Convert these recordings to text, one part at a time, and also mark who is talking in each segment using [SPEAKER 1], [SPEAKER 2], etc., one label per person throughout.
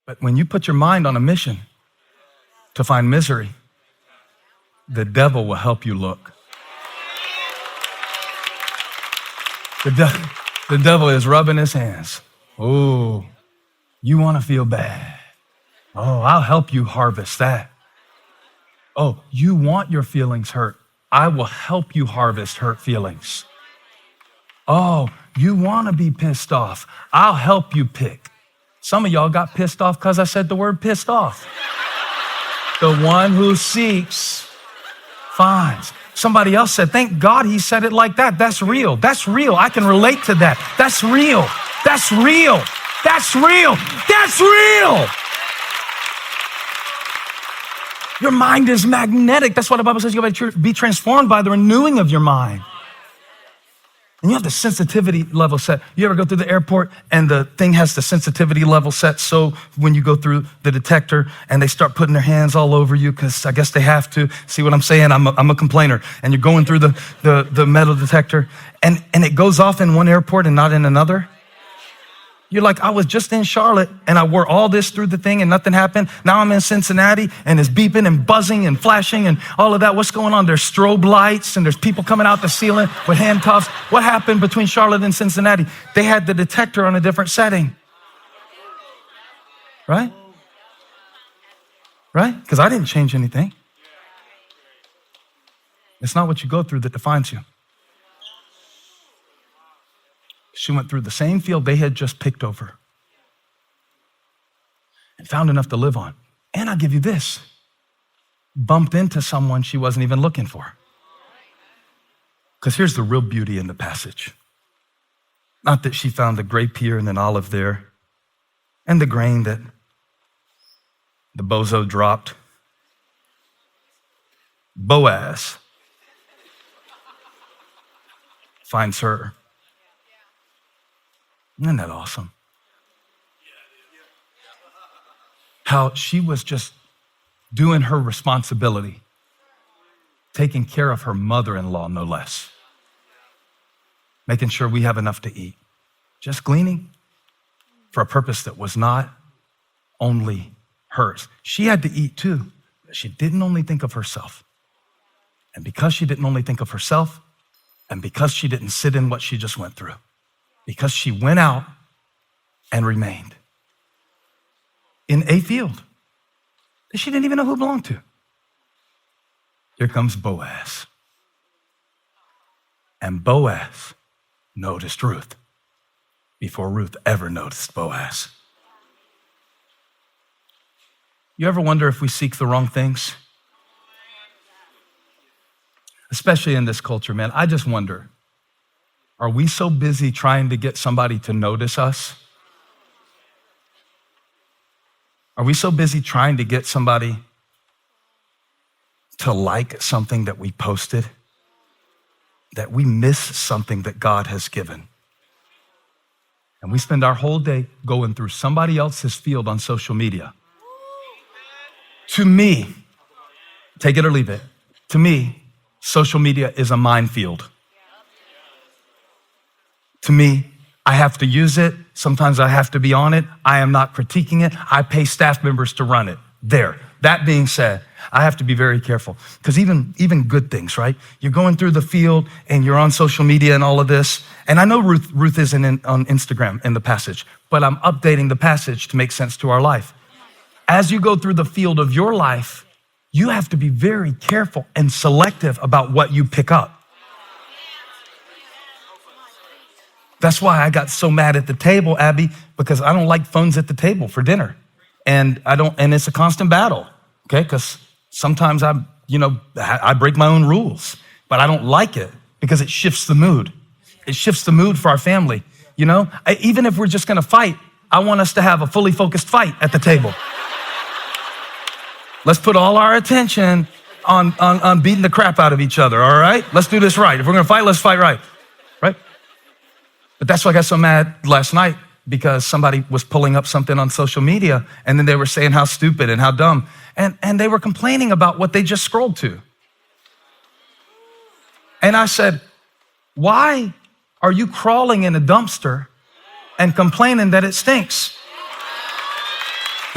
[SPEAKER 1] But when you put your mind on a mission to find misery, the devil will help you look. The devil is rubbing his hands. Oh, you want to feel bad. Oh, I'll help you harvest that. Oh, you want your feelings hurt. I will help you harvest hurt feelings. Oh, you want to be pissed off. I'll help you pick. Some of y'all got pissed off because I said the word pissed off. The one who seeks finds. Somebody else said, thank God he said it like that. That's real. That's real. I can relate to that. That's real. That's real. That's real. That's real. Your mind is magnetic. That's why the Bible says you got to be transformed by the renewing of your mind. And you have the sensitivity level set. You ever go through the airport and the thing has the sensitivity level set, so when you go through the detector and they start putting their hands all over you, because I guess they have to. See what I'm saying? I'm a complainer. And you're going through the metal detector and it goes off in one airport and not in another. You're like, I was just in Charlotte and I wore all this through the thing and nothing happened. Now I'm in Cincinnati and it's beeping and buzzing and flashing and all of that. What's going on? There's strobe lights and there's people coming out the ceiling with handcuffs. What happened between Charlotte and Cincinnati? They had the detector on a different setting. Right? Right? Because I didn't change anything. It's not what you go through that defines you. She went through the same field they had just picked over and found enough to live on. And I'll give you this, bumped into someone she wasn't even looking for. Because here's the real beauty in the passage. Not that she found a grape here and an olive there and the grain that the bozo dropped. Boaz finds her. Isn't that awesome? How she was just doing her responsibility, taking care of her mother-in-law, no less, making sure we have enough to eat, just gleaning for a purpose that was not only hers. She had to eat too, but she didn't only think of herself. And because she didn't only think of herself, and because she didn't sit in what she just went through, because she went out and remained in a field that she didn't even know who it belonged to. Here comes Boaz. And Boaz noticed Ruth before Ruth ever noticed Boaz. You ever wonder if we seek the wrong things? Especially in this culture, man. I just wonder, are we so busy trying to get somebody to notice us? Are we so busy trying to get somebody to like something that we posted that we miss something that God has given? And we spend our whole day going through somebody else's field on social media. To me, take it or leave it, to me, social media is a minefield. To me, I have to use it. Sometimes I have to be on it. I am not critiquing it. I pay staff members to run it. There. That being said, I have to be very careful because even good things, right? You're going through the field and you're on social media and all of this. And I know Ruth isn't on Instagram in the passage, but I'm updating the passage to make sense to our life. As you go through the field of your life, you have to be very careful and selective about what you pick up. That's why I got so mad at the table, Abby, because I don't like phones at the table for dinner. And it's a constant battle, okay? Because sometimes I break my own rules, but I don't like it because it shifts the mood. It shifts the mood for our family, you know? Even if we're just gonna fight, I want us to have a fully focused fight at the table. Let's put all our attention on beating the crap out of each other, all right? Let's do this right. If we're gonna fight, let's fight right, right? But that's why I got so mad last night, because somebody was pulling up something on social media and then they were saying how stupid and how dumb. And they were complaining about what they just scrolled to. And I said, why are you crawling in a dumpster and complaining that it stinks?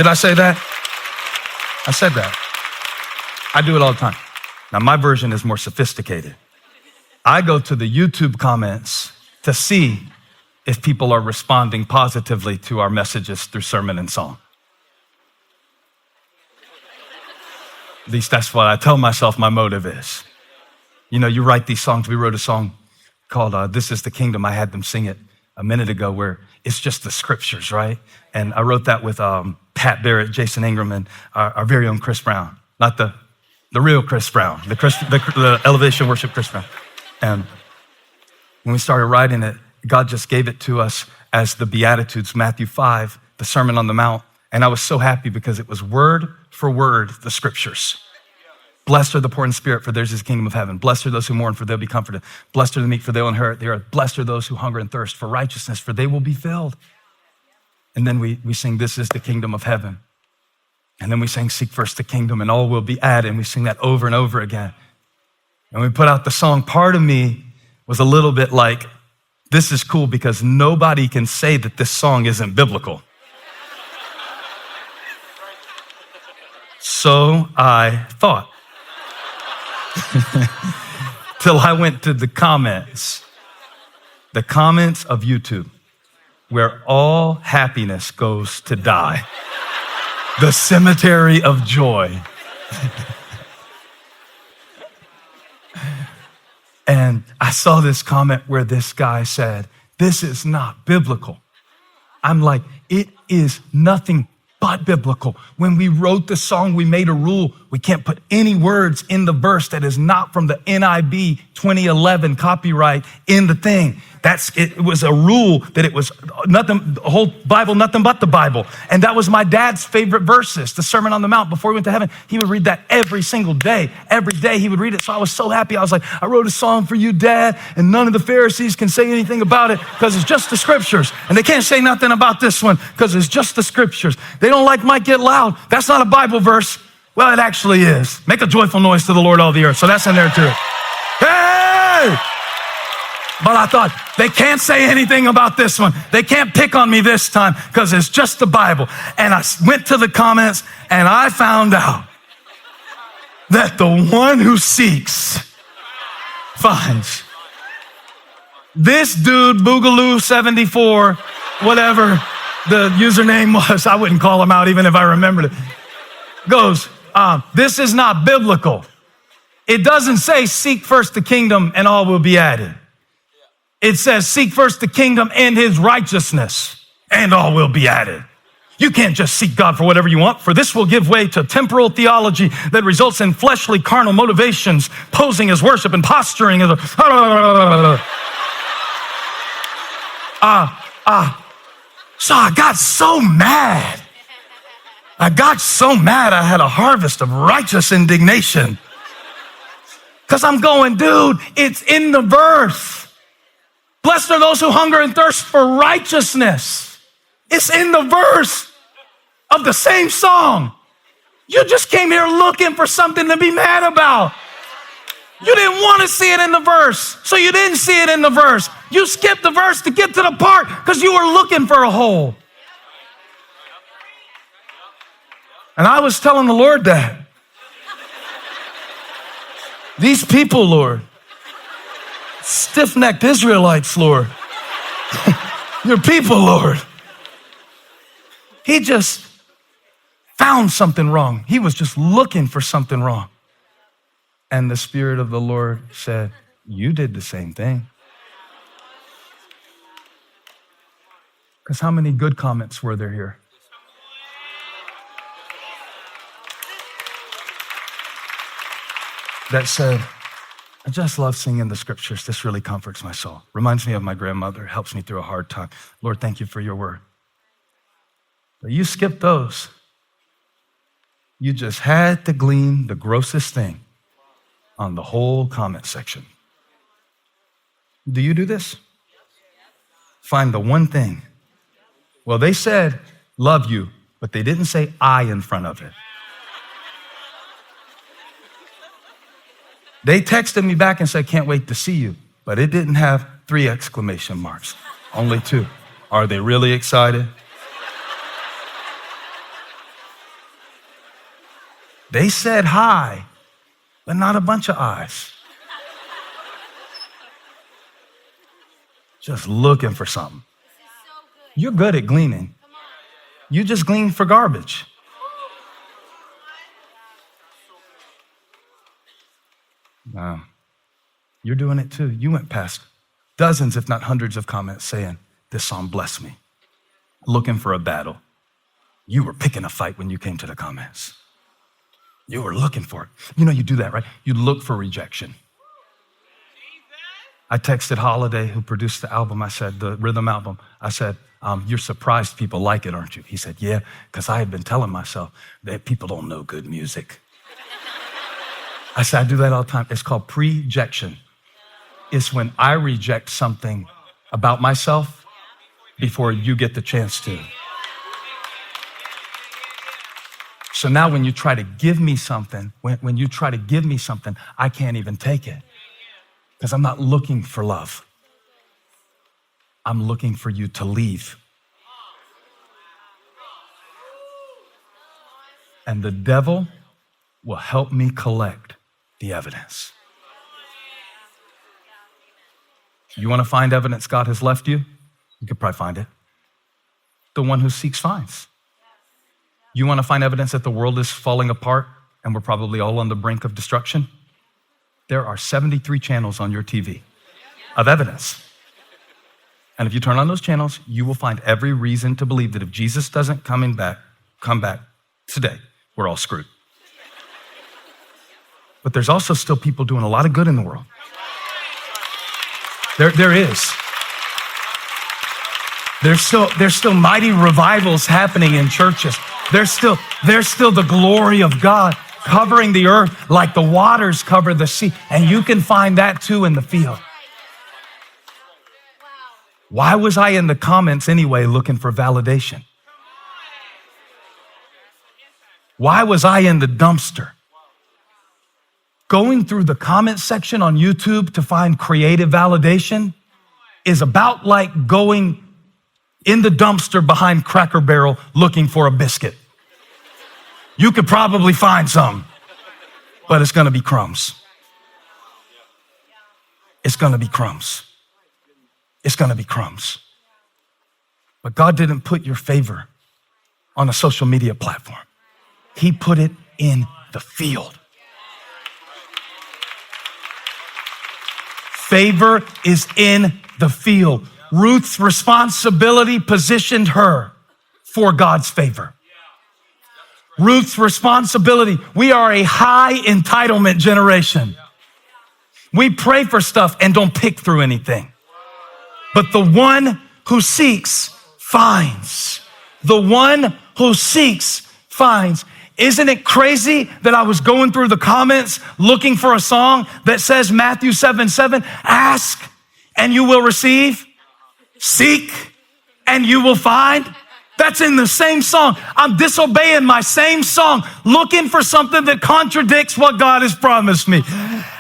[SPEAKER 1] Did I say that? I said that. I do it all the time. Now, my version is more sophisticated. I go to the YouTube comments to see if people are responding positively to our messages through sermon and song. At least that's what I tell myself my motive is. You know, you write these songs. We wrote a song called This Is the Kingdom. I had them sing it a minute ago, where it's just the scriptures, right? And I wrote that with Pat Barrett, Jason Ingram, and our very own Chris Brown. Not the real Chris Brown, the Elevation Worship Chris Brown. And when we started writing it, God just gave it to us as the Beatitudes, Matthew 5, the Sermon on the Mount. And I was so happy because it was word for word the scriptures. Blessed are the poor in spirit, for theirs is the kingdom of heaven. Blessed are those who mourn, for they'll be comforted. Blessed are the meek, for they will inherit the earth. Blessed are those who hunger and thirst for righteousness, for they will be filled. And then we sing, this is the kingdom of heaven. And then we sing, seek first the kingdom, and all will be added. And we sing that over and over again. And we put out the song. Part of me was a little bit like, this is cool because nobody can say that this song isn't biblical. So I thought. Till I went to the comments of YouTube, where all happiness goes to die, the cemetery of joy. And I saw this comment where this guy said, this is not biblical. I'm like, it is nothing but biblical. When we wrote the song, we made a rule. We can't put any words in the verse that is not from the NIV 2011 copyright in the thing. It was a rule that it was nothing, the whole Bible, nothing but the Bible. And that was my dad's favorite verses, the Sermon on the Mount. Before he went to heaven, he would read that every single day. Every day he would read it. So I was so happy. I was like, I wrote a song for you, Dad, and none of the Pharisees can say anything about it because it's just the scriptures. And they can't say nothing about this one because it's just the scriptures. They don't like Mike Get Loud. That's not a Bible verse. Well, it actually is. Make a joyful noise to the Lord, all the earth. So that's in there too. Hey! But I thought, they can't say anything about this one. They can't pick on me this time because it's just the Bible. And I went to the comments and I found out that the one who seeks finds. This dude, Boogaloo74, whatever the username was, I wouldn't call him out even if I remembered it, goes, this is not biblical. It doesn't say seek first the kingdom and all will be added. It says, seek first the kingdom and his righteousness, and all will be added. You can't just seek God for whatever you want, for this will give way to temporal theology that results in fleshly, carnal motivations, posing as worship and posturing as a... So I got so mad. I had a harvest of righteous indignation. Because I'm going, dude, it's in the verse. Blessed are those who hunger and thirst for righteousness. It's in the verse of the same song. You just came here looking for something to be mad about. You didn't want to see it in the verse, so you didn't see it in the verse. You skipped the verse to get to the part because you were looking for a hole. And I was telling the Lord that. These people, Lord, stiff-necked Israelites, Lord. Your people, Lord. He just found something wrong. He was just looking for something wrong. And the Spirit of the Lord said, you did the same thing. Because how many good comments were there here? That said, I just love singing the scriptures. This really comforts my soul. Reminds me of my grandmother, helps me through a hard time. Lord, thank you for your word. But you skipped those. You just had to glean the grossest thing on the whole comment section. Do you do this? Find the one thing. Well, they said, love you, but they didn't say I in front of it. They texted me back and said, can't wait to see you. But it didn't have 3 exclamation marks, only 2. Are they really excited? They said hi, but not a bunch of eyes. Just looking for something. You're good at gleaning. You just glean for garbage. Wow. You're doing it too. You went past dozens, if not hundreds of comments saying, this song blessed me. Looking for a battle. You were picking a fight when you came to the comments. You were looking for it. You know, you do that, right? You look for rejection. I texted Holiday, who produced the album. I said, the rhythm album. I said, you're surprised people like it, aren't you? He said, yeah, because I had been telling myself that people don't know good music. I said, I do that all the time. It's called prejection. It's when I reject something about myself before you get the chance to. So now when you try to give me something, when you try to give me something, I can't even take it because I'm not looking for love. I'm looking for you to leave. And the devil will help me collect the evidence. You want to find evidence God has left you? You could probably find it. The one who seeks finds. You want to find evidence that the world is falling apart and we're probably all on the brink of destruction? There are 73 channels on your TV of evidence. And if you turn on those channels, you will find every reason to believe that if Jesus doesn't come back today, we're all screwed. But there's also still people doing a lot of good in the world. There is. There's still mighty revivals happening in churches. There's still the glory of God covering the earth like the waters cover the sea. And you can find that too in the field. Why was I in the comments anyway looking for validation? Why was I in the dumpster? Going through the comment section on YouTube to find creative validation is about like going in the dumpster behind Cracker Barrel looking for a biscuit. You could probably find some, but it's gonna be crumbs. It's gonna be crumbs. It's gonna be crumbs. But God didn't put your favor on a social media platform. He put it in the field. Favor is in the field. Ruth's responsibility positioned her for God's favor. Ruth's responsibility. We are a high entitlement generation. We pray for stuff and don't pick through anything. But the one who seeks finds. The one who seeks finds. Isn't it crazy that I was going through the comments looking for a song that says Matthew 7:7, ask and you will receive, seek and you will find? That's in the same song. I'm disobeying my same song, looking for something that contradicts what God has promised me.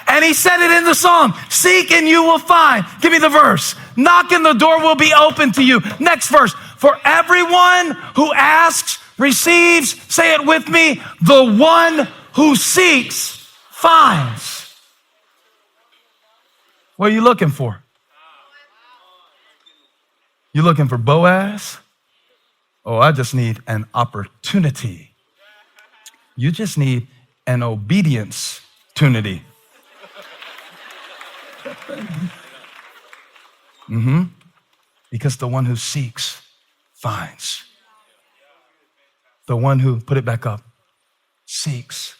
[SPEAKER 1] And he said it in the song, seek and you will find. Give me the verse. Knock and the door will be open to you. Next verse. For everyone who asks, receives, say it with me, the one who seeks finds. What are you looking for? You looking for Boaz? Oh, I just need an opportunity. You just need an obedience-tunity. Because the one who seeks finds. The one who, put it back up, seeks